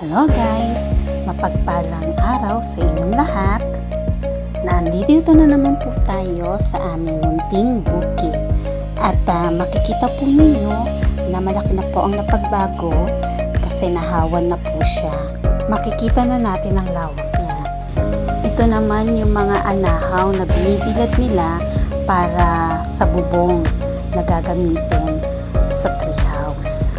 Hello guys! Mapagpalang araw sa inyong lahat. Nandito na naman po tayo sa aming munting bukid. At makikita po ninyo na malaki na po ang napagbago kasi nahawan na po siya. Makikita na natin ang lawak niya. Ito naman yung mga anahaw na binibilad nila para sa bubong na gagamitin sa treehouse.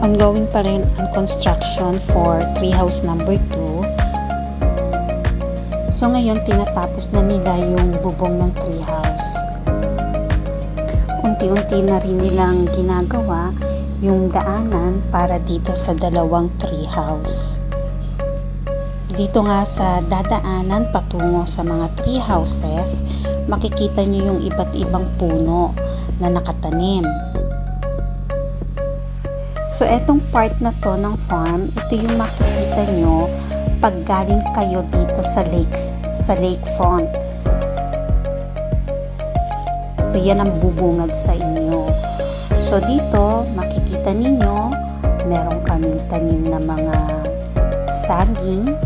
Ongoing pa rin ang construction for treehouse number 2. So ngayon tinatapos na nila yung bubong ng treehouse. Unti-unti na rin nilang ginagawa yung daanan para dito sa dalawang treehouse. Dito nga sa dadaanan patungo sa mga treehouses, makikita nyo yung iba't ibang puno na nakatanim. So, etong part na to ng farm, ito yung makikita nyo pag galing kayo dito sa lakefront. So, yan ang bubungad sa inyo. So, dito, makikita ninyo, meron kaming tanim na mga saging.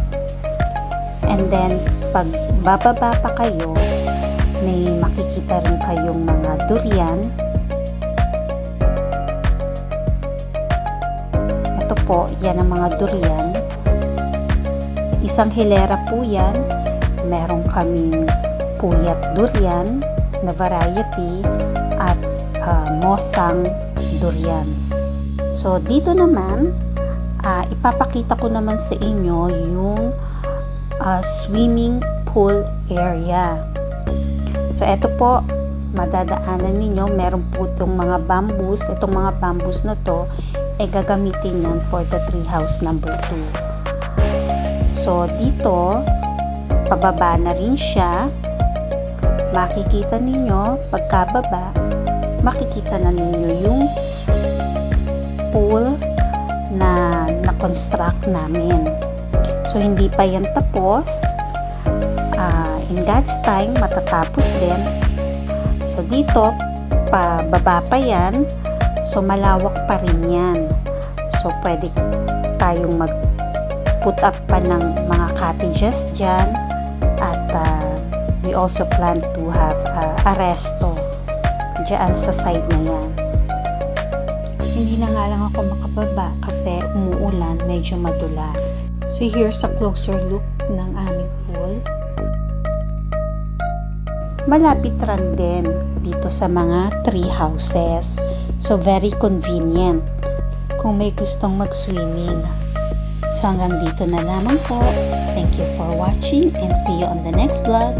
And then, pag bababa pa kayo, may makikita rin kayong mga durian. Po, yan ang mga durian. Isang hilera po yan. Meron kaming puyat durian na variety at mosang durian. So, dito naman, ipapakita ko naman sa inyo yung swimming pool area. So, eto po, madadaanan ninyo, meron po itong mga bamboos. Itong mga bamboos na to, gagamitin yan for the treehouse number 2. So, dito, pababa na rin siya. Makikita ninyo, pagkababa, makikita na ninyo yung pool na na-construct namin. So, hindi pa yan tapos. In God's time, matatapos din. So, dito, pababa pa yan. So, malawak pa rin yan. So, pwede tayong mag-put up pa ng mga cottages dyan. At we also plan to have a resto dyan sa side na yan. Hindi na nga lang ako makababa kasi umuulan, medyo madulas. So, here's a closer look ng aming pool. Malapit rin din dito sa mga tree houses. So, very convenient kung may gustong mag-swimming. So, hanggang dito na lamang po. Thank you for watching and see you on the next vlog.